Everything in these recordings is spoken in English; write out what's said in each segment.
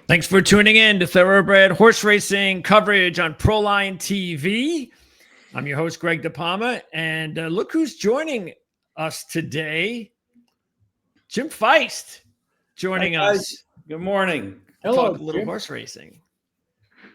Thanks for tuning in to Thoroughbred Horse Racing coverage on Proline TV. I'm your host, Greg DePalma, and look who's joining us today. Jim Feist joining us. Good morning. Hello, talk a little Jim. Horse racing.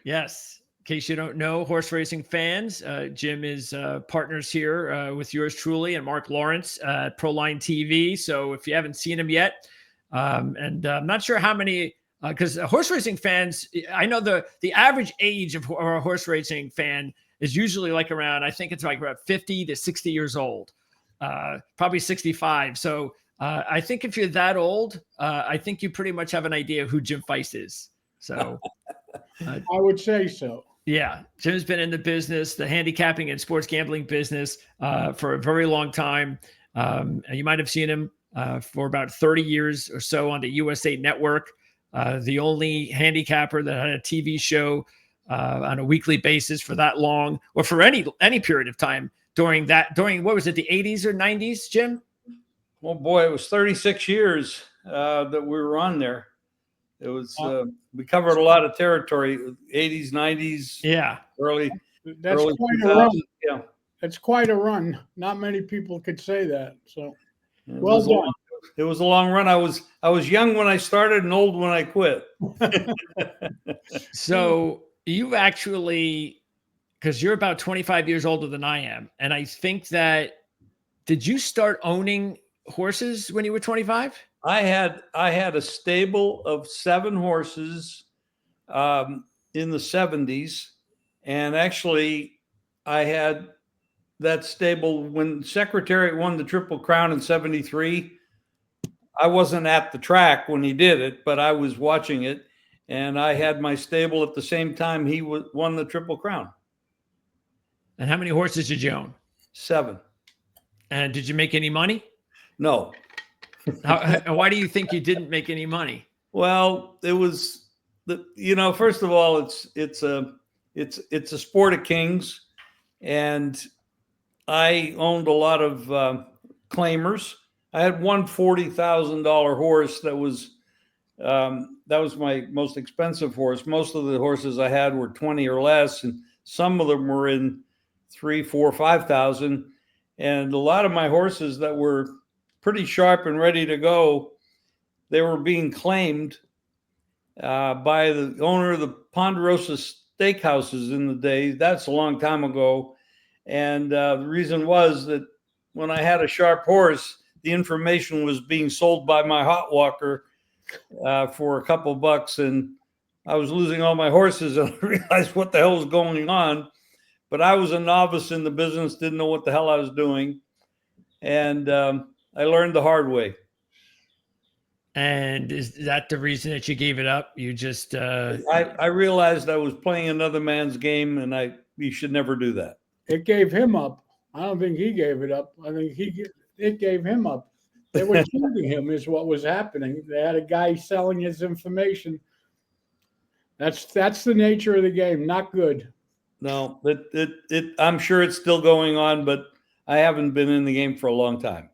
Yes. In case you don't know, horse racing fans, Jim is partners here with yours truly and Mark Lawrence at Proline TV. So if you haven't seen him yet, and I'm not sure how many, because horse racing fans, I know the average age of a horse racing fan is usually like around, I think it's like about 50 to 60 years old, probably 65. So I think if you're that old, I think you pretty much have an idea of who Jim Feist is. So I would say so. Yeah. Jim's been in the business, the handicapping and sports gambling business for a very long time. And you might have seen him for about 30 years or so on the USA Network. The only handicapper that had a TV show on a weekly basis for that long, or for any period of time during what was it, the 80s or 90s, Jim? Well, boy, it was 36 years that we were on there. It was we covered a lot of territory, 80s, 90s, yeah, early. That's early quite a run. Yeah, that's quite a run. Not many people could say that. So, well done. It was a long run. I was young when I started and old when I quit. So you've actually, because you're about 25 years older than I am, and I think that, did you start owning horses when you were 25? I had a stable of 7 horses in the 70s, and actually I had that stable when Secretariat won the Triple Crown in 73. I wasn't at the track when he did it, but I was watching it, and I had my stable at the same time he won the Triple Crown. And how many horses did you own? 7. And did you make any money? No. Why do you think you didn't make any money? Well, it was first of all, it's a sport of kings, and I owned a lot of claimers. I had one $40,000 horse that was my most expensive horse. Most of the horses I had were 20 or less, and some of them were in 3, 4, 5,000. And a lot of my horses that were pretty sharp and ready to go, they were being claimed by the owner of the Ponderosa Steakhouses in the day. That's a long time ago. And the reason was that when I had a sharp horse, the information was being sold by my hot walker for a couple bucks, and I was losing all my horses, and I realized what the hell was going on. But I was a novice in the business, didn't know what the hell I was doing, and I learned the hard way. And is that the reason that you gave it up? You just I realized I was playing another man's game, and you should never do that. It gave him up. I don't think he gave it up. I think it gave him up. They were cheating him is what was happening. They had a guy selling his information. That's the nature of the game. Not good. No, I'm sure it's still going on, but I haven't been in the game for a long time.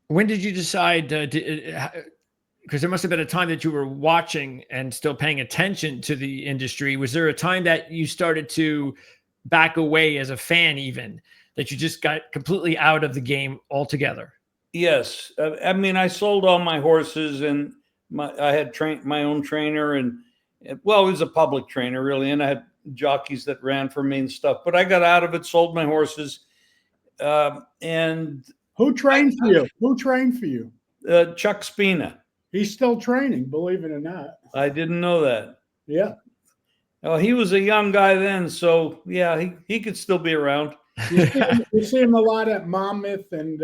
When did you decide, because there must have been a time that you were watching and still paying attention to the industry. Was there a time that you started to back away as a fan, even that you just got completely out of the game altogether? Yes. I mean, I sold all my horses, and I had my own trainer, and well, it was a public trainer really. And I had jockeys that ran for me and stuff, but I got out of it, sold my horses. And who trained for you? Who trained for you? Chuck Spina. He's still training, believe it or not. I didn't know that. Yeah. Oh, he was a young guy then, so yeah, he could still be around. You see him a lot at Monmouth, and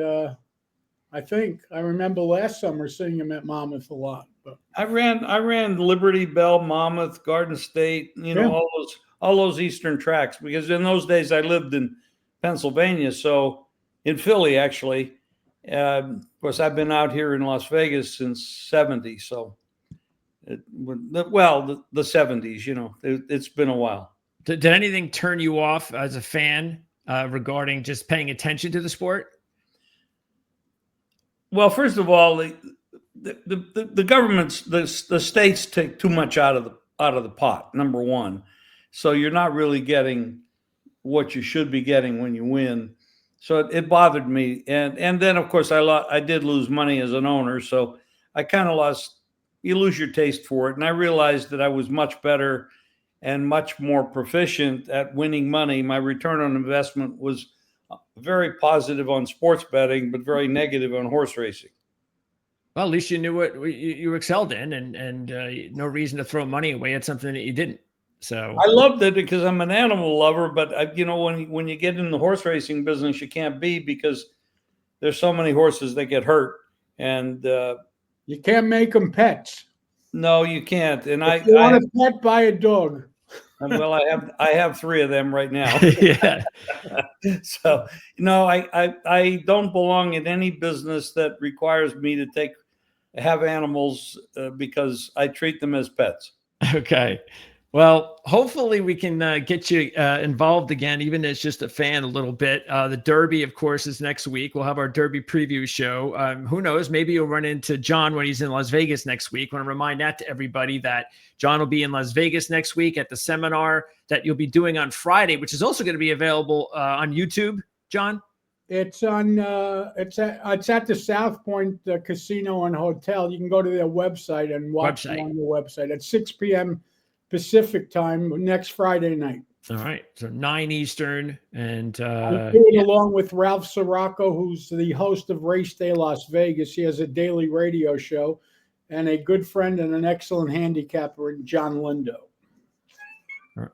I remember last summer seeing him at Monmouth a lot. But I ran Liberty Bell, Monmouth, Garden State, all those eastern tracks, because in those days I lived in Pennsylvania, so in Philly actually. Of course, I've been out here in Las Vegas since '70, so the 70s. It's been a while. Did anything turn you off as a fan regarding just paying attention to the sport? Well, first of all, the governments, the states take too much out of the pot. Number one, so you're not really getting what you should be getting when you win. So it bothered me, and then of course I did lose money as an owner, so I kind of lost. You lose your taste for it, and I realized that I was much better and much more proficient at winning money. My return on investment was very positive on sports betting, but very negative on horse racing. Well, at least you knew what you excelled in, and no reason to throw money away at something that you didn't. So I loved it because I'm an animal lover, but when you get in the horse racing business, you can't be, because there's so many horses that get hurt, and you can't make them pets. No, you can't. And if you want a pet, buy a dog. Well, I have 3 of them right now. Yeah. So no, I don't belong in any business that requires me to have animals because I treat them as pets. Okay. Well, hopefully we can get you involved again, even as just a fan a little bit. The Derby, of course, is next week. We'll have our Derby preview show. Who knows? Maybe you'll run into John when he's in Las Vegas next week. I want to remind that to everybody that John will be in Las Vegas next week at the seminar that you'll be doing on Friday, which is also going to be available on YouTube, John. It's on. It's at the South Point Casino and Hotel. You can go to their website and watch it on the website at 6 p.m. Pacific time next Friday night. All right, so 9 Eastern, and I'm doing it along with Ralph Sirocco, who's the host of Race Day Las Vegas. He has a daily radio show, and a good friend and an excellent handicapper, John Lindo.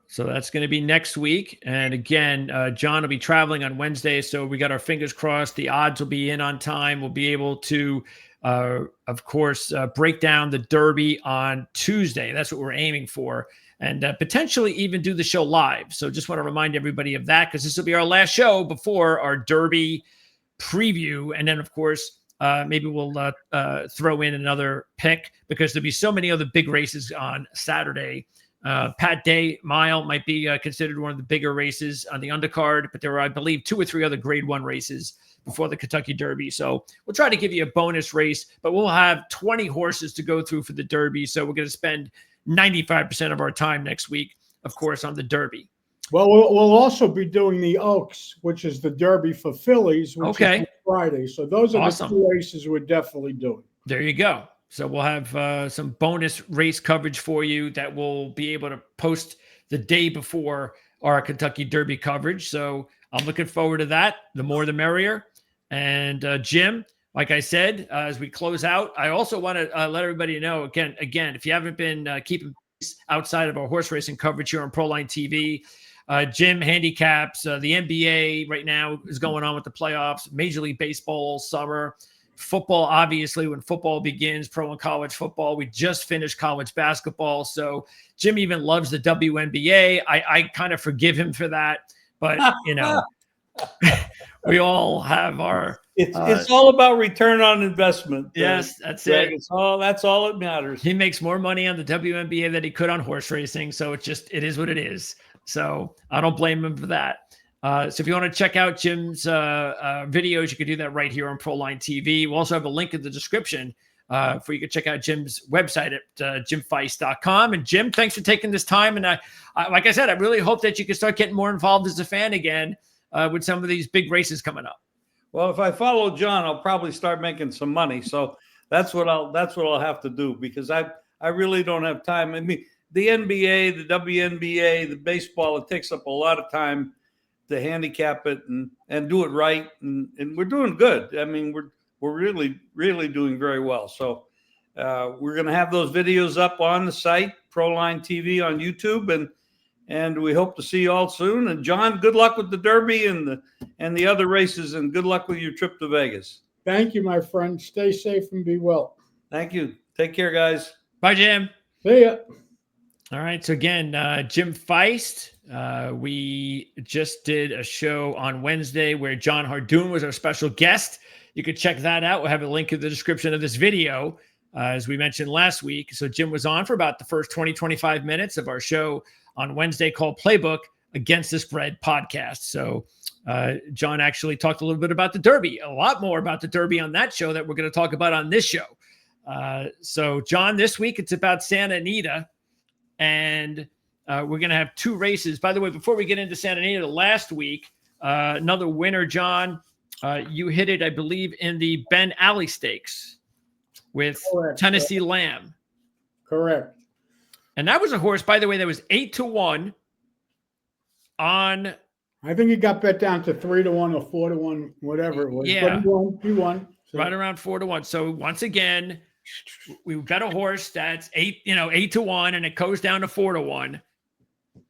So that's going to be next week. And again, John will be traveling on Wednesday. So we got our fingers crossed. The odds will be in on time. We'll be able to, of course, break down the Derby on Tuesday. That's what we're aiming for. And potentially even do the show live. So just want to remind everybody of that, because this will be our last show before our Derby preview. And then, of course, maybe we'll throw in another pick, because there'll be so many other big races on Saturday. Pat Day Mile might be considered one of the bigger races on the undercard, but there are, I believe, 2 or 3 other Grade 1 races before the Kentucky Derby. So we'll try to give you a bonus race, but we'll have 20 horses to go through for the Derby. So we're going to spend 95% of our time next week, of course, on the Derby. Well, we'll also be doing the Oaks, which is the Derby for fillies, which is on Friday. So those are the 2 races we're definitely doing. There you go. So we'll have some bonus race coverage for you that we'll be able to post the day before our Kentucky Derby coverage. So I'm looking forward to that. The more the merrier. And Jim, like I said, as we close out, I also want to let everybody know, again, if you haven't been keeping pace outside of our horse racing coverage here on Proline TV, Jim handicaps the NBA right now is going on with the playoffs, Major League Baseball all summer. Football, obviously, when football begins, pro and college football. We just finished college basketball. So Jim even loves the WNBA. I kind of forgive him for that. But, we all have our... It's all about return on investment. Yes, that's Greg. it. That's all that matters. He makes more money on the WNBA than he could on horse racing. So it is what it is. So I don't blame him for that. So if you want to check out Jim's videos, you can do that right here on Proline TV. We'll also have a link in the description for you to check out Jim's website at jimfeist.com. And Jim, thanks for taking this time. And I like I said, I really hope that you can start getting more involved as a fan again with some of these big races coming up. Well, if I follow John, I'll probably start making some money. So that's what I'll have to do, because I really don't have time. I mean, the NBA, the WNBA, the baseball, it takes up a lot of time to handicap it and do it right. And we're doing good. I mean, we're really, really doing very well. So we're going to have those videos up on the site, Proline TV on YouTube, and we hope to see you all soon. And John, good luck with the Derby and the other races, and good luck with your trip to Vegas. Thank you, my friend. Stay safe and be well. Thank you. Take care, guys. Bye, Jim. See ya. All right. So again, Jim Feist, we just did a show on Wednesday where Jon Hardoon was our special guest. You could check that out. We'll have a link in the description of this video, as we mentioned last week. So Jim was on for about the first 20-25 minutes of our show on Wednesday called Playbook Against the Spread podcast. So John actually talked a little bit about the Derby, a lot more about the Derby on that show that we're going to talk about on this show. So, John, this week it's about Santa Anita, and we're going to have 2 races. By the way, before we get into Santa Anita, last week, another winner, John, you hit it, I believe, in the Ben Alley Stakes with Correct. Tennessee Lamb. Correct. And that was a horse, by the way, that was 8-1 on. I think he got bet down to 3-1 or 4-1, whatever it was. Yeah. But he won. So. Right around 4-1. So once again, we've got a horse that's 8-1, and it goes down to 4-1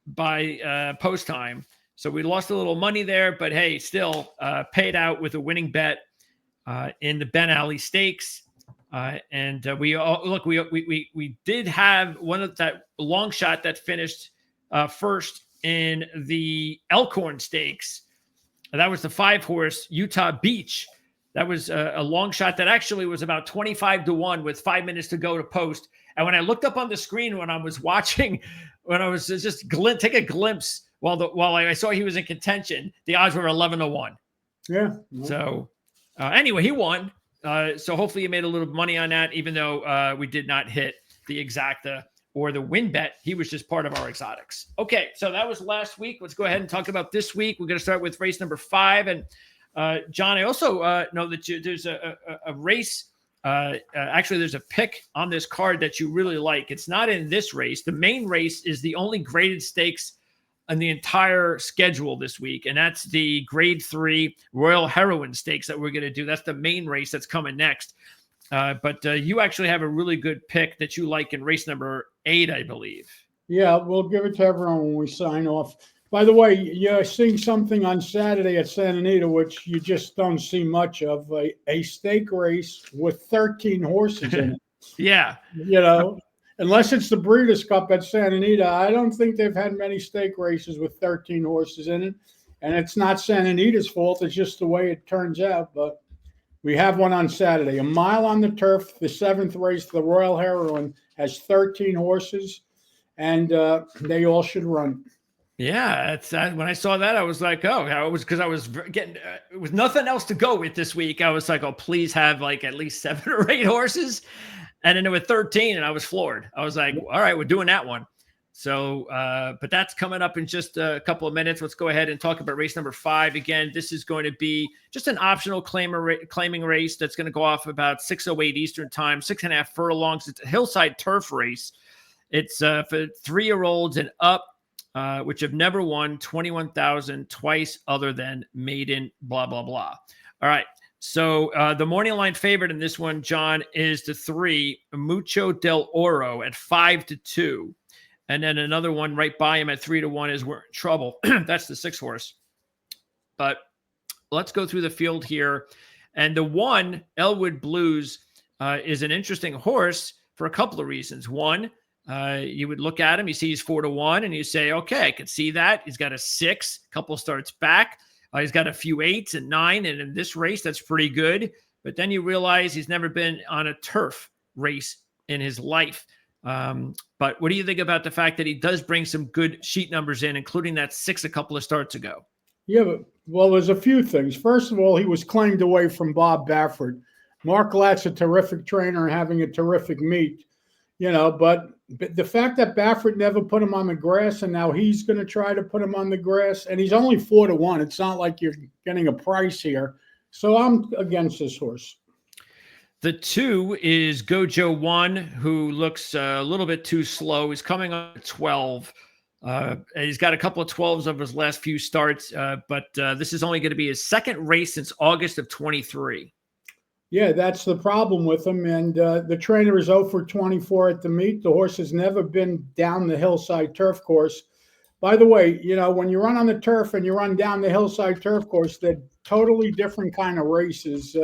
by post time. So we lost a little money there, but hey, still paid out with a winning bet in the Ben Alley Stakes. And we did have one of that long shot that finished first in the Elkhorn Stakes. That was the 5-horse Utah Beach. That was a long shot that actually was about 25-1 with 5 minutes to go to post. And when I looked up on the screen when I was watching, when I was just take a glimpse while I saw he was in contention, the odds were 11-1. Yeah. So anyway, he won. So hopefully you made a little money on that, even though we did not hit the exacta or the win bet. He was just part of our exotics. Okay, so that was last week. Let's go ahead and talk about this week. We're going to start with race number 5. And John, I also know that there's a race. Actually, there's a pick on this card that you really like. It's not in this race. The main race is the only graded stakes on the entire schedule this week, and that's the Grade 3 Royal Heroine Stakes that we're going to do. That's the main race that's coming next. But you actually have a really good pick that you like in race number 8, I believe. Yeah, we'll give it to everyone when we sign off. By the way, you're seeing something on Saturday at Santa Anita, which you just don't see much of, a stake race with 13 horses in it. Yeah. Unless it's the Breeders' Cup at Santa Anita, I don't think they've had many stake races with 13 horses in it. And it's not Santa Anita's fault. It's just the way it turns out. But we have one on Saturday. A mile on the turf, the 7th race, the Royal Heroine, has 13 horses, and they all should run. Yeah, it's when I saw that, I was like, oh, it was because I was getting it was nothing else to go with this week. I was like, oh, please have like at least 7 or 8 horses. And then there were 13, and I was floored. I was like, all right, we're doing that one. So, but that's coming up in just a couple of minutes. Let's go ahead and talk about race number 5. Again, this is going to be just an optional claiming race that's going to go off about 6:08 Eastern time, 6.5 furlongs. It's a hillside turf race. It's for 3-year-olds and up, which have never won 21,000 twice other than maiden, blah, blah, blah. All right. So the morning line favorite in this one, John, is the 3 Mucho del Oro at 5-2. And then another one right by him at 3-1 is We're in Trouble. That's the 6 horse. But let's go through the field here. And the 1, Elwood Blues, is an interesting horse for a couple of reasons. One, you would look at him, you see he's 4-1, and you say, okay, I can see that. He's got a 6, couple starts back. He's got a few 8s and 9, and in this race, that's pretty good. But then you realize he's never been on a turf race in his life. But what do you think about the fact that he does bring some good sheet numbers in, including that 6 a couple of starts ago? Yeah, well, there's a few things. First of all, he was claimed away from Bob Baffert. Mark Latt's a terrific trainer and having a terrific meet, but the fact that Baffert never put him on the grass and now he's going to try to put him on the grass, and he's only 4-1. It's not like you're getting a price here. So I'm against this horse. The 2 is Gojo 1, who looks a little bit too slow. He's coming on 12. He's got a couple of 12s over his last few starts, but this is only going to be his 2nd race since August of 23. Yeah, that's the problem with him. And the trainer is 0 for 24 at the meet. The horse has never been down the hillside turf course. By the way, when you run on the turf and you run down the hillside turf course, they're totally different kind of races.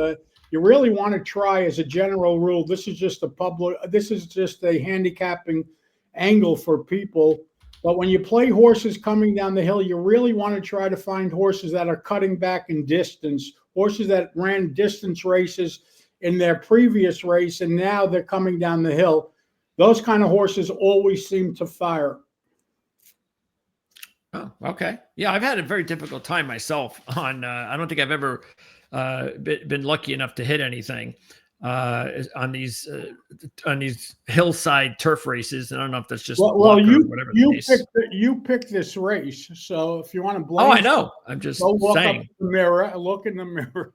You really want to try, as a general rule, this is just a handicapping angle for people. But when you play horses coming down the hill, you really want to try to find horses that are cutting back in distance, horses that ran distance races in their previous race, and now they're coming down the hill. Those kind of horses always seem to fire. Oh, okay. Yeah, I've had a very difficult time myself on, I don't think I've ever been lucky enough to hit anything on these hillside turf races. And I don't know if that's just Well, luck or whatever the case. you picked this race, so if you want to Oh, blame, I know. I'm just go look up saying. in the mirror, look in the mirror.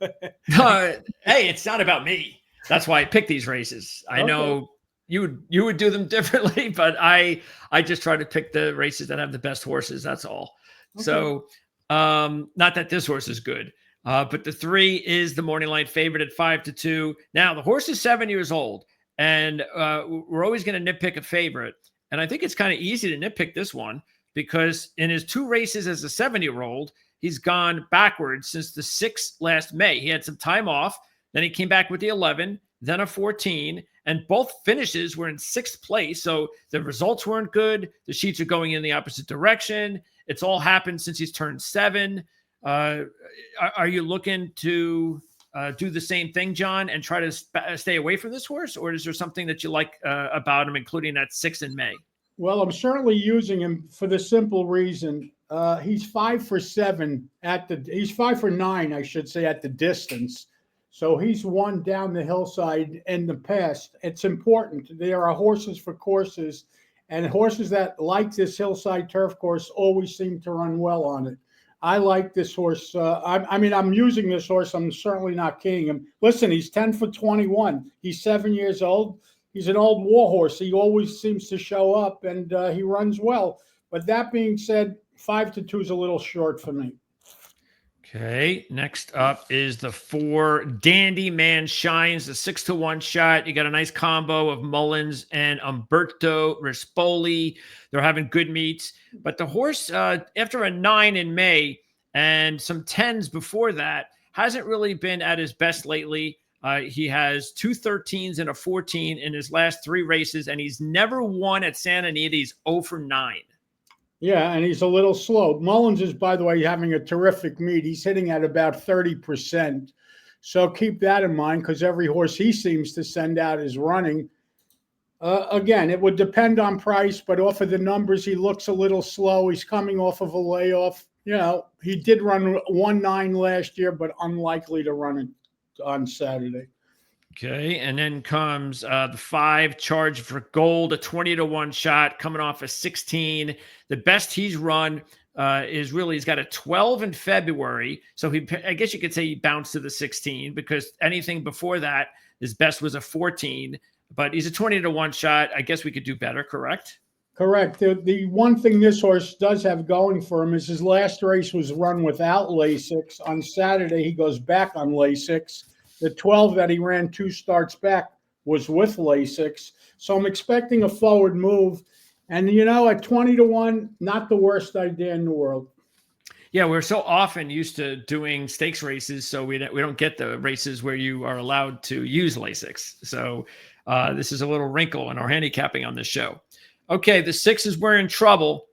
Hey, it's not about me. That's why I picked these races. I know you would do them differently, but I just try to pick the races that have the best horses. That's all. Okay. So, not that this horse is good, but the 3 is the morning line favorite at 5-2. Now the horse is 7 years old, and we're always going to nitpick a favorite, and I think it's kind of easy to nitpick this one because in his 2 races as a 7-year-old, he's gone backwards since the 6th last May. He had some time off. Then he came back with the 11, then a 14, and both finishes were in 6th place. So the results weren't good. The sheets are going in the opposite direction. It's all happened since he's turned 7. Are you looking to do the same thing, John, and try to stay away from this horse? Or is there something that you like about him, including that 6 in May? Well, I'm certainly using him for the simple reason he's 5 for 7 he's 5 for 9, I should say, at the distance. So he's won down the hillside in the past. It's important. There are horses for courses, and horses that like this hillside turf course always seem to run well on it. I like this horse. I'm using this horse. I'm certainly not keying him. Listen, he's 10 for 21. He's 7 years old. He's an old war horse. He always seems to show up, and he runs well. But that being said, 5-2 is a little short for me. Okay, next up is the 4 Dandy Man Shines, the 6-1 shot. You got a nice combo of Mullins and Umberto Rispoli. They're having good meets, but the horse, after a 9 in May and some 10s before that, hasn't really been at his best lately. He has 2 13s and a 14 in his last 3 races, and he's never won at Santa Anita. He's 0 for 9. Yeah, and he's a little slow. Mullins is, by the way, having a terrific meet. He's hitting at about 30%. So keep that in mind because every horse he seems to send out is running. Again, it would depend on price, but off of the numbers, he looks a little slow. He's coming off of a layoff. You know, he did run 1-9 last year, but unlikely to run it on Saturday. Okay, and then comes the 5 Charge for Gold, a 20-1 shot coming off a 16. The best he's run is really he's got a 12 in February. So I guess you could say he bounced to the 16 because anything before that, his best was a 14. But he's a 20-1 shot. I guess we could do better, correct? Correct. The one thing this horse does have going for him is his last race was run without Lasix. On Saturday, he goes back on Lasix. The 12 that he ran 2 starts back was with Lasix. So I'm expecting a forward move. And, you know, at 20-1, not the worst idea in the world. Yeah, we're so often used to doing stakes races, so we don't get the races where you are allowed to use Lasix. So this is a little wrinkle in our handicapping on this show. Okay, the 6 we're in trouble.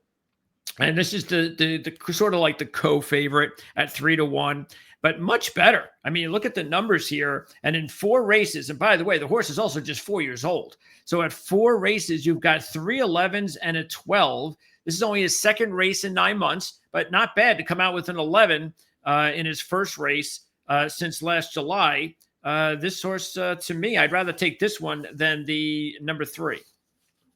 And this is the sort of like the co-favorite at 3-1. But much better. I mean, look at the numbers here. And in 4 races, and by the way, the horse is also just 4 years old. So at 4 races, you've got 3 11s and a 12. This is only his 2nd race in 9 months, but not bad to come out with an 11 in his first race since last July. This horse, to me, I'd rather take this one than the number 3.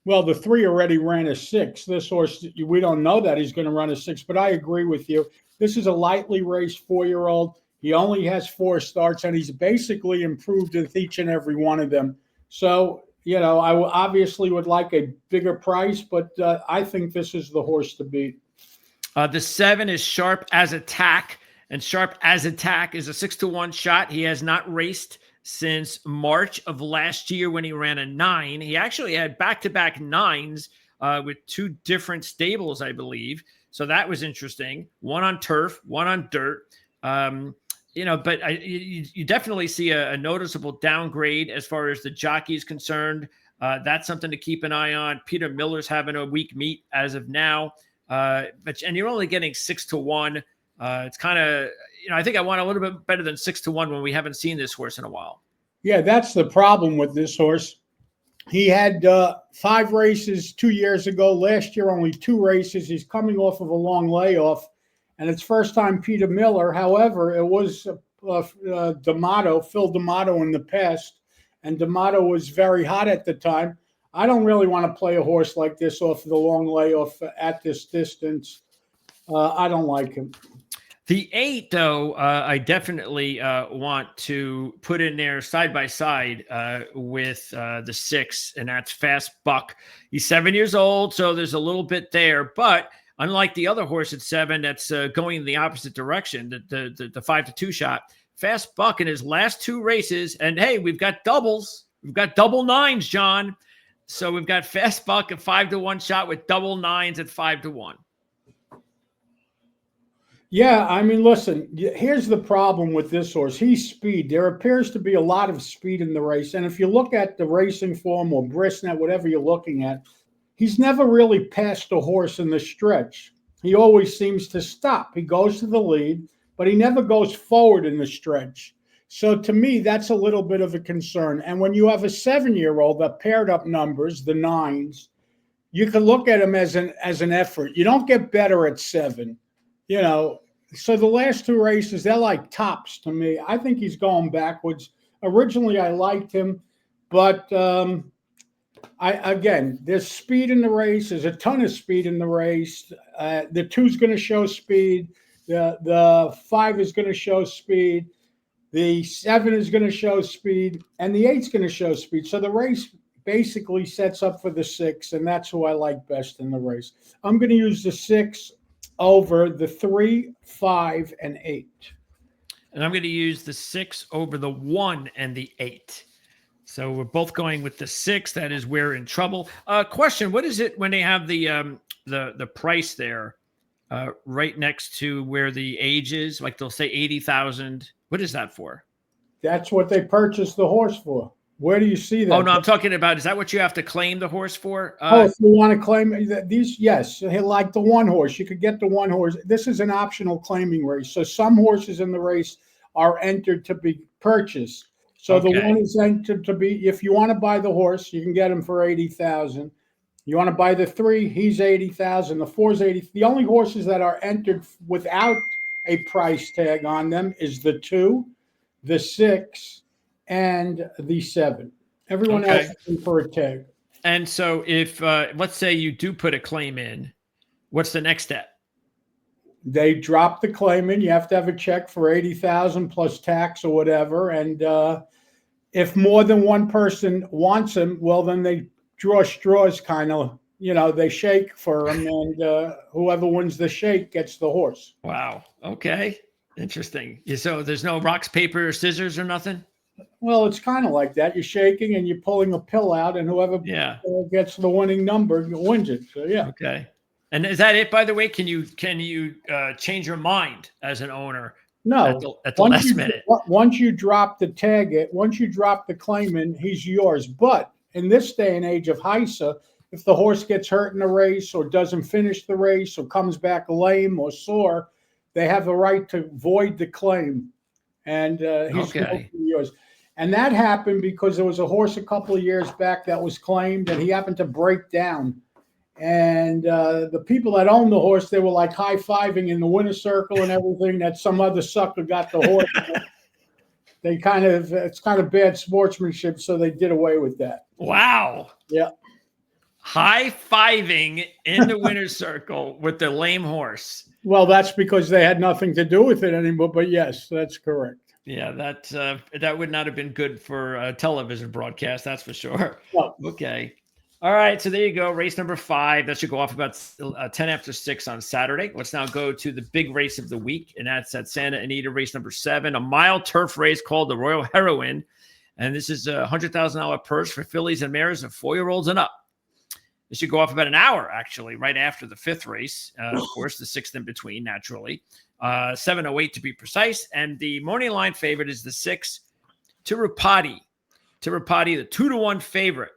Well, the 3 already ran a 6. This horse, we don't know that he's going to run a 6, but I agree with you. This is a lightly raced 4-year-old. He only has 4 starts, and he's basically improved with each and every one of them. So, you know, I obviously would like a bigger price, but I think this is the horse to beat. The 7 is Sharp as Attack, and Sharp as Attack is a 6-1 shot. He has not raced since March of last year when he ran a 9. He actually had back-to-back 9s with 2 different stables, I believe. So that was interesting. One on turf, one on dirt. You know, but you definitely see a noticeable downgrade as far as the jockey is concerned. That's something to keep an eye on. Peter Miller's having a weak meet as of now. And you're only getting 6-1. It's kind of, you know, I think I want a little bit better than 6-1 when we haven't seen this horse in a while. Yeah, that's the problem with this horse. He had 5 races 2 years ago. Last year, only 2 races. He's coming off of a long layoff, and it's first time Peter Miller. However, it was Phil D'Amato in the past. and D'Amato was very hot at the time. I don't really want to play a horse like this off the long layoff at this distance. I don't like him. The 8, though, I definitely want to put in there side by side with the 6, and that's Fast Buck. He's 7 years old, so there's a little bit there. But unlike the other horse at 7 that's going in the opposite direction, the 5-2 shot, Fast Buck in his last 2 races, and hey, we've got doubles. We've got double 9s, John. So we've got Fast Buck, a 5-1 shot with double 9s at 5-1. Yeah, I mean, listen, here's the problem with this horse. He's speed. There appears to be a lot of speed in the race. And if you look at the racing form or Brisnet, whatever you're looking at, he's never really passed a horse in the stretch. He always seems to stop. He goes to the lead, but he never goes forward in the stretch. So to me, that's a little bit of a concern. And when you have a 7-year-old that paired up numbers, the 9s, you can look at him as an effort. You don't get better at 7. You know, so the last 2 races, they're like tops to me. I think he's going backwards. Originally, I liked him, but there's speed in the race. There's a ton of speed in the race. The 2's going to show speed. The 5 is going to show speed. The 7 is going to show speed, and the 8's going to show speed. So the race basically sets up for the 6, and that's who I like best in the race. I'm going to use the 6 over the 3, 5, and 8. And I'm going to use the 6 over the 1 and the 8. So we're both going with the 6. That is We're in Trouble. Question: what is it when they have the price there right next to where the age is? Like they'll say 80,000. What is that for? That's what they purchased the horse for. Where do you see that? Oh, no, I'm talking about, is that what you have to claim the horse for? If you want to claim these, yes, like the 1 horse, you could get the 1 horse. This is an optional claiming race. So some horses in the race are entered to be purchased. So the 1 is entered to be, if you want to buy the horse, you can get him for 80,000. You want to buy the 3, he's 80,000. The 4's 80. The only horses that are entered without a price tag on them is the 2, the 6, and the 7. Everyone else is for a tag. And so if, let's say you do put a claim in, what's the next step? They drop the claim in. You have to have a check for 80,000 plus tax or whatever. And if more than one person wants him, well, then they draw straws, kind of, they shake for him, and whoever wins the shake gets the horse. Wow. Okay. Interesting. So there's no rocks, paper, scissors or nothing? Well, it's kind of like that. You're shaking and you're pulling a pill out, and whoever gets the winning number wins it. So yeah. Okay. And is that it? By the way, can you change your mind as an owner? No. At the last minute. Once you drop the tag, once you drop the claim in, he's yours. But in this day and age of HISA, if the horse gets hurt in the race or doesn't finish the race or comes back lame or sore, they have the right to void the claim, and he's yours. And that happened because there was a horse a couple of years back that was claimed, and he happened to break down. And the people that owned the horse, they were like high-fiving in the winner's circle and everything, that some other sucker got the horse. It's kind of bad sportsmanship, so they did away with that. Wow. Yeah. High-fiving in the winner's circle with the lame horse. Well, that's because they had nothing to do with it anymore, but yes, that's correct. Yeah, that would not have been good for a television broadcast, that's for sure. No. Okay. All right, so there you go. Race number 5. That should go off about 10 after 6 on Saturday. Let's now go to the big race of the week, and that's at Santa Anita, race number 7, a mile turf race called the Royal Heroine. And this is a $100,000 purse for fillies and mares of 4-year-olds and up. It should go off about an hour, actually, right after the 5th race. Of course, the 6th in between, naturally. 7:08 to be precise. And the morning line favorite is the 6, Tirupati. Tirupati, the 2-1 favorite,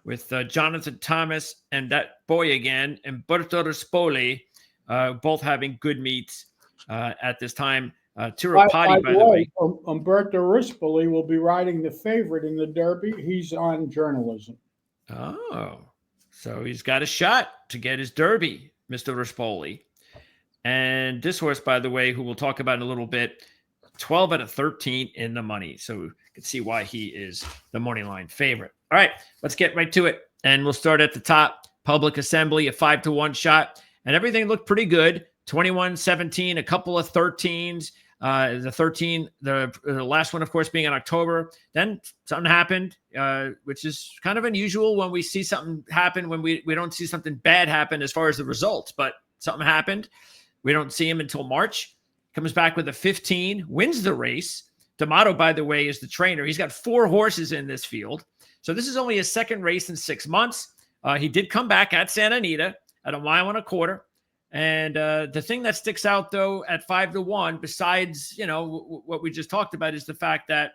with Jonathan Thomas and that boy again, Umberto Rispoli, both having good meets at this time. Tirupati, by the way. Umberto Rispoli will be riding the favorite in the Derby. He's on journalism. Oh. So he's got a shot to get his Derby, Mr. Rispoli. And this horse, by the way, who we'll talk about in a little bit, 12 out of 13 in the money. So can see why he is the money line favorite. All right, let's get right to it. And we'll start at the top. Public Assembly, a 5-1 shot. And everything looked pretty good. 21-17, a couple of 13s. The last one, of course, being in October. Then something happened, which is kind of unusual when we see something happen, when we don't see something bad happen as far as the results. But something happened. We don't see him until March. Comes back with a 15, wins the race. D'Amato, by the way, is the trainer. He's got 4 horses in this field. So this is only his second race in 6 months. He did come back at Santa Anita at 1.25 miles. And the thing that sticks out, though, at 5-1, besides, what we just talked about, is the fact that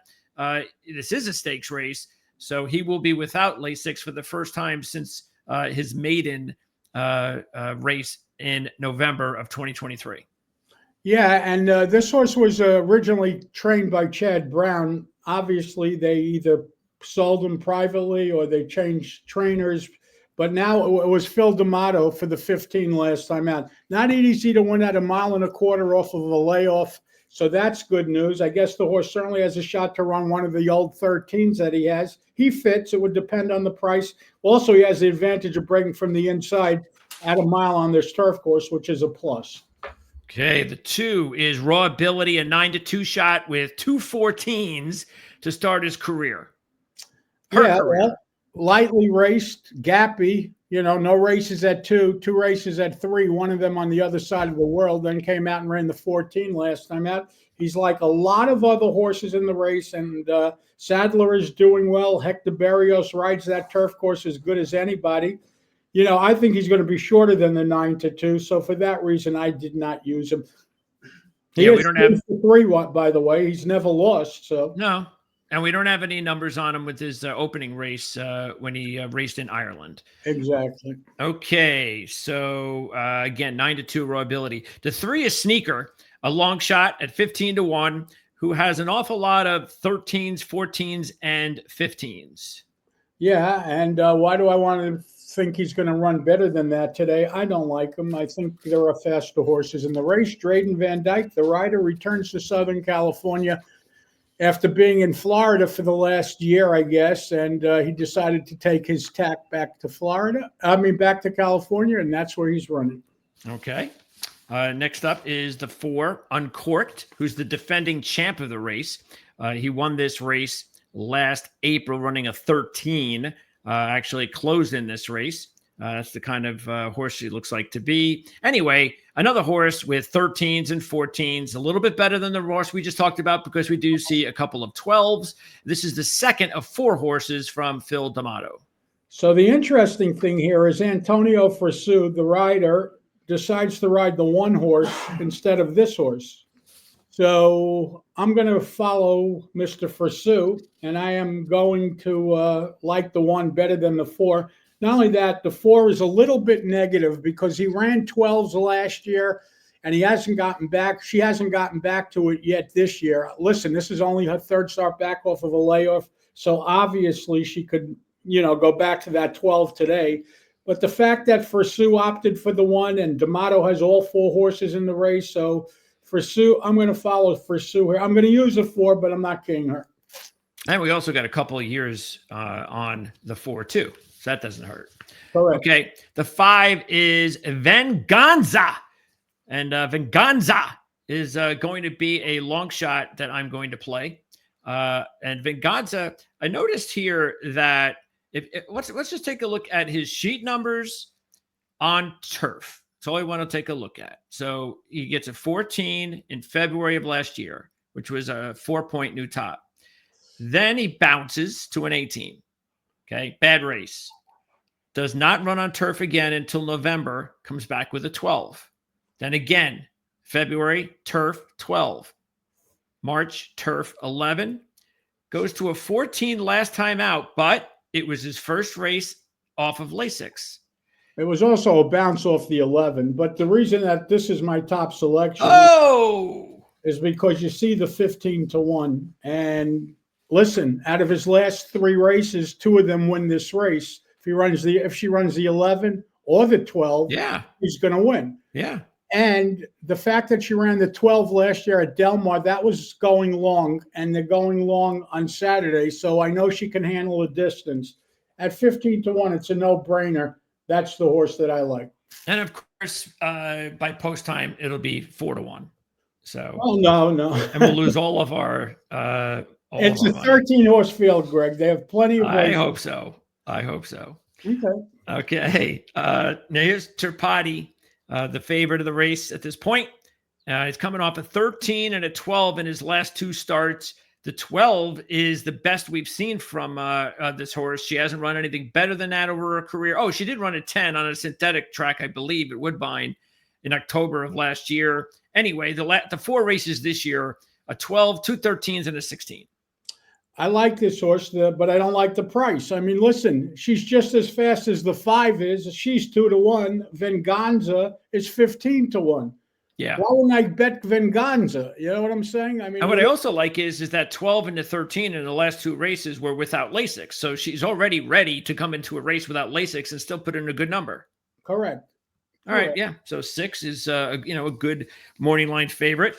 this is a stakes race. So he will be without Lasix for the first time since his maiden race in November of 2023. Yeah, and this horse was originally trained by Chad Brown. Obviously, they either sold him privately or they changed trainers. But now it was Phil D'Amato for the 15 last time out. Not easy to win at 1.25 miles off of a layoff. So that's good news. I guess the horse certainly has a shot to run one of the old 13s that he has. He fits. It would depend on the price. Also, he has the advantage of breaking from the inside at 1 mile on this turf course, which is a plus. Okay, the 2 is Raw Ability, a 9-2 shot with 2 14s to start his career. Career. Well, lightly raced, gappy, no races at 2 races at 3, one of them on the other side of the world, then came out and ran the 14 last time out. He's like a lot of other horses in the race, and Sadler is doing well. Hector Berrios rides that turf course as good as anybody. I think he's going to be shorter than the 9-2. So for that reason, I did not use him. We don't have 3, by the way. He's never lost. So no, and we don't have any numbers on him with his opening race when he raced in Ireland. Exactly. Okay, so again, 9-2 Raw Ability. The 3 is Sneaker, a long shot at 15-1, who has an awful lot of 13s, 14s, and 15s. Yeah, and why do I want to think he's going to run better than that today? I don't like him. I think there are faster horses in the race. Drayden Van Dyke, the rider, returns to Southern California after being in Florida for the last year, I guess, and he decided to take his tack back to California, and that's where he's running. Okay. Next up is the 4, Uncorked, who's the defending champ of the race. He won this race last April, running a 13. Actually closed in this race. That's the kind of horse he looks like to be. Anyway, another horse with 13s and 14s, a little bit better than the horse we just talked about because we do see a couple of 12s. This is the second of 4 horses from Phil D'Amato. So the interesting thing here is Antonio Frisou, the rider, decides to ride the 1 horse instead of this horse. So I'm going to follow Mr. Frisou, and I am going to like the 1 better than the 4. Not only that, the 4 is a little bit negative because he ran 12s last year, and he hasn't gotten back. She hasn't gotten back to it yet this year. Listen, this is only her 3rd start back off of a layoff, so obviously she could, go back to that 12 today. But the fact that Frisou opted for the 1 and D'Amato has all 4 horses in the race, so Frisou, I'm going to follow Frisou here. I'm going to use a 4, but I'm not getting her. And we also got a couple of years on the 4 too, so that doesn't hurt. Correct. Okay, the 5 is Venganza, and Venganza is going to be a long shot that I'm going to play. And Venganza, I noticed here that let's just take a look at his sheet numbers on turf. That's all I want to take a look at. So he gets a 14 in February of last year, which was a 4-point new top. Then he bounces to an 18. Okay, bad race. Does not run on turf again until November, comes back with a 12. Then again, February, turf, 12. March, turf, 11. Goes to a 14 last time out, but it was his first race off of Lasix. It was also a bounce off the 11, but the reason that this is my top selection is because you see the 15-1. And listen, out of his last 3 races, 2 of them win this race. If she runs the 11 or the 12, yeah, he's going to win. Yeah. And the fact that she ran the 12 last year at Del Mar, that was going long, and they're going long on Saturday. So I know she can handle the distance. At 15-1, it's a no-brainer. That's the horse that I like. And of course, by post time, it'll be 4-1. So, oh no, and we'll lose all of our. It's a 13-horse field, Greg. They have plenty of. I hope so. Okay. Now here's Tirpati, the favorite of the race at this point. He's coming off a 13 and a 12 in his last 2 starts. The 12 is the best we've seen from this horse. She hasn't run anything better than that over her career. Oh, she did run a 10 on a synthetic track, I believe, at Woodbine in October of last year. Anyway, the 4 races this year, a 12, 2 13s, and a 16. I like this horse, but I don't like the price. I mean, listen, she's just as fast as the 5 is. She's 2-1. Venganza is 15-1. Yeah. Why wouldn't I bet Venganza? You know what I'm saying? I mean, and what I also like is that 12 and the 13 in the last 2 races were without Lasix. So she's already ready to come into a race without Lasix and still put in a good number. Correct. All right. Yeah. So 6 is, a good morning line favorite.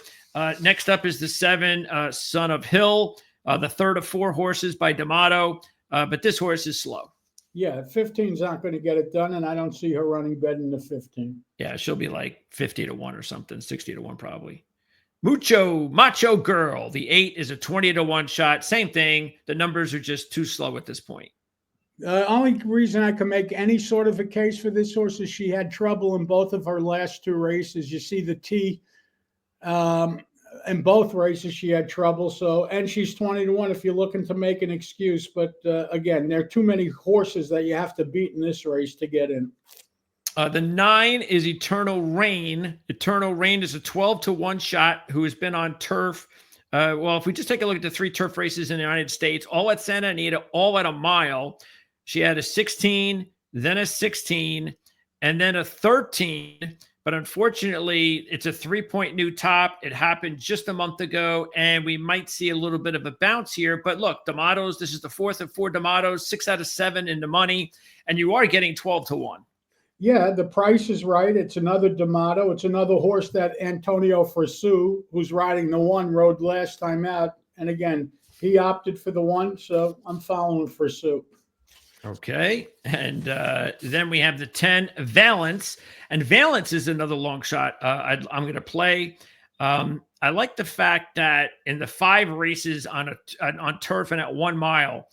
Next up is the 7, Son of Hill, the third of 4 horses by D'Amato. But this horse is slow. Yeah, 15's not going to get it done, and I don't see her running better than the 15. Yeah, she'll be like 50-1 or something, 60-1 probably. Macho Girl. The 8 is a 20-1 shot. Same thing. The numbers are just too slow at this point. The only reason I can make any sort of a case for this horse is she had trouble in both of her last 2 races. You see the T in both races she had trouble. So, and she's 20-1 if you're looking to make an excuse. But again, there are too many horses that you have to beat in this race to get in. The 9 is Eternal Rain. Eternal Rain is a 12-1 shot who has been on turf. Well, if we just take a look at the 3 turf races in the United States, all at Santa Anita, all at a mile, she had a 16, then a 16, and then a 13. But unfortunately, it's a 3-point new top. It happened just a month ago, and we might see a little bit of a bounce here. But look, D'Amato's, this is the 4th of 4 D'Amato's, 6 out of 7 in the money, and you are getting 12-1. Yeah, the price is right. It's another D'Amato. It's another horse that Antonio Fersu, who's riding the 1, rode last time out. And again, he opted for the 1, so I'm following Fersu. Okay. And then we have the 10, Valence. And Valence is another long shot I'm going to play. I like the fact that in the 5 races on turf and at 1 mile,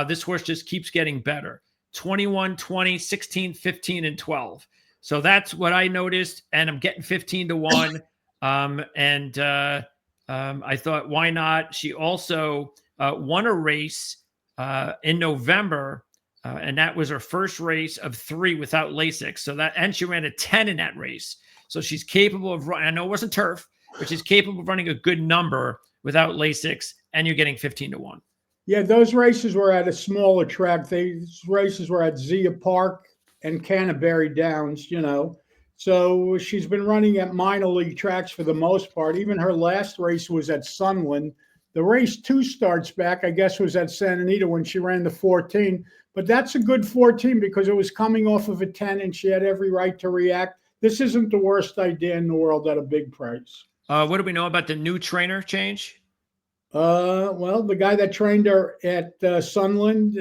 this horse just keeps getting better. 21, 20, 16, 15, and 12. So that's what I noticed. And I'm getting 15-1. I thought, why not? She also won a race in November. And that was her first race of 3 without Lasix. So that, and she ran a 10 in that race. So she's capable of running. I know it wasn't turf, but she's capable of running a good number without Lasix, and you're getting 15-1. Yeah, those races were at a smaller track. These races were at Zia Park and Canterbury Downs, So she's been running at minor league tracks for the most part. Even her last race was at Sunland. The race 2 starts back, I guess, was at Santa Anita when she ran the 14. But that's a good 14 because it was coming off of a 10 and she had every right to react. This isn't the worst idea in the world at a big price. What do we know about the new trainer change? Well, the guy that trained her at Sunland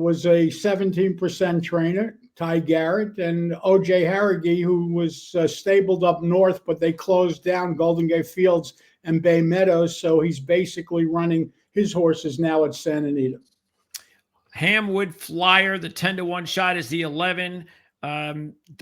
was a 17% trainer, Ty Garrett, and O.J. Harrigy, who was stabled up north, but they closed down Golden Gate Fields and Bay Meadows, so he's basically running his horses now at Santa Anita. Hamwood Flyer, the 10-1 shot is the 11.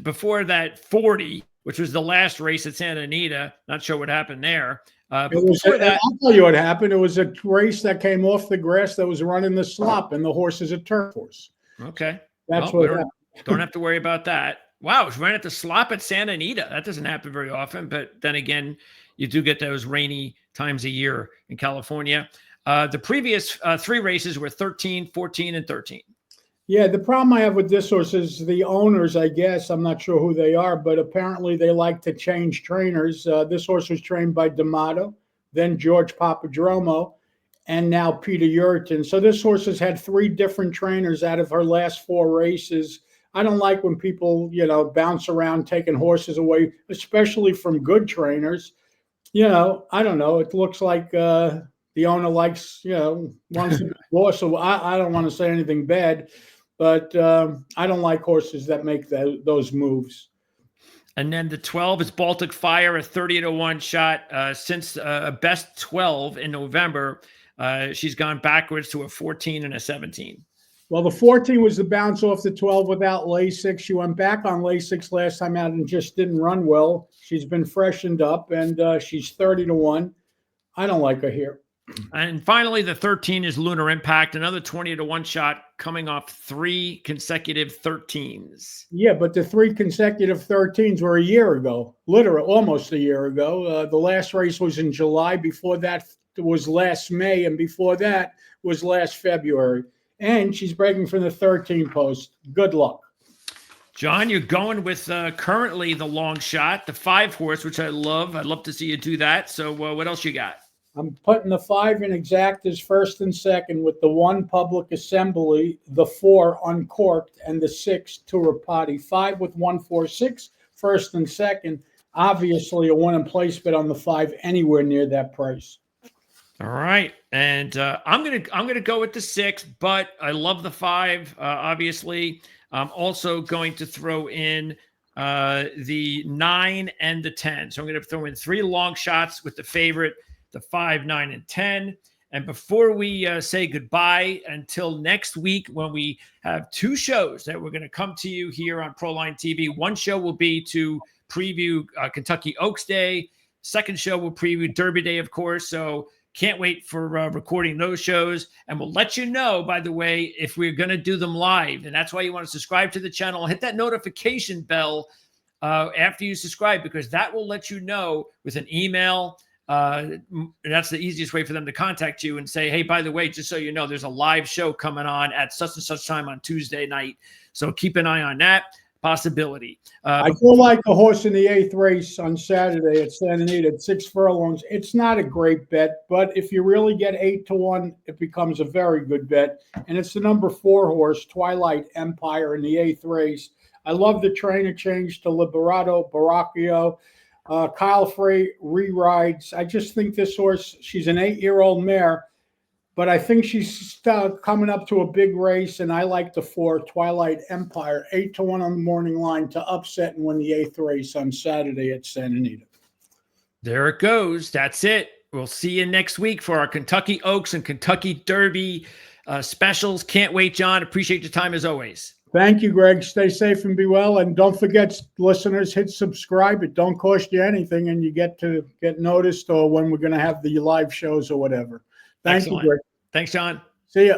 Before that, 40, which was the last race at Santa Anita. Not sure what happened there. But before that, I'll tell you what happened. It was a race that came off the grass that was running the slop, and the horse is a turf horse. Okay. That's what happened. Don't have to worry about that. Wow, she ran at the slop at Santa Anita. That doesn't happen very often, but then again, you do get those rainy times a year in California. The previous 3 races were 13, 14, and 13. Yeah, the problem I have with this horse is the owners, I guess. I'm not sure who they are, but apparently they like to change trainers. This horse was trained by D'Amato, then George Papadromo, and now Peter Uriton. So this horse has had 3 different trainers out of her last 4 races. I don't like when people, bounce around taking horses away, especially from good trainers. I don't know. It looks like the owner likes, wants to be boss. So I don't want to say anything bad, but I don't like horses that make those moves. And then the 12 is Baltic Fire, a 30-1 shot. Since a best 12 in November, she's gone backwards to a 14 and a 17. Well, the 14 was the bounce off the 12 without Lasix. She went back on Lasix last time out and just didn't run well. She's been freshened up, and she's 30-1. I don't like her here. And finally, the 13 is Lunar Impact, another 20-1 shot coming off 3 consecutive 13s. Yeah, but the 3 consecutive 13s were a year ago, literally almost a year ago. The last race was in July. Before that was last May, and before that was last February. And she's breaking from the 13 post. Good luck. John, you're going with currently the long shot, the 5 horse, which I love. I'd love to see you do that. So what else you got? I'm putting the 5 in exactas first and second with the 1 Public Assembly, the 4 Uncorked, and the 6 Turapati. 5 with 146 first and second. Obviously, a win and place bet on the 5 anywhere near that price. All right, and I'm gonna go with the 6, but I love the 5. Obviously, I'm also going to throw in the 9 and the 10. So I'm going to throw in 3 long shots with the favorite, the 5, 9, and 10. And before we say goodbye until next week, when we have 2 shows that we're going to come to you here on Proline TV. One show will be to preview Kentucky Oaks Day. Second show will preview Derby Day, of course. So can't wait for recording those shows. And we'll let you know, by the way, if we're going to do them live. And that's why you want to subscribe to the channel. Hit that notification bell after you subscribe, because that will let you know with an email. That's the easiest way for them to contact you and say, hey, by the way, just so you know, there's a live show coming on at such and such time on Tuesday night. So keep an eye on that possibility. I feel like a horse in the 8th race on Saturday at Santa Anita at 6 furlongs. It's not a great bet, but if you really get 8-1, it becomes a very good bet. And it's the number 4 horse, Twilight Empire, in the 8th race. I love the trainer change to Liberato Baracchio. Kyle Frey re-rides. I just think this horse, she's an 8-year-old mare, but I think she's coming up to a big race, and I like the 4, Twilight Empire, 8-1 on the morning line to upset and win the 8th race on Saturday at Santa Anita. There it goes. That's it. We'll see you next week for our Kentucky Oaks and Kentucky Derby specials. Can't wait, John. Appreciate your time as always. Thank you, Greg. Stay safe and be well. And don't forget, listeners, hit subscribe. It don't cost you anything, and you get to get noticed or when we're going to have the live shows or whatever. Thank you, Greg. Thanks, John. See ya.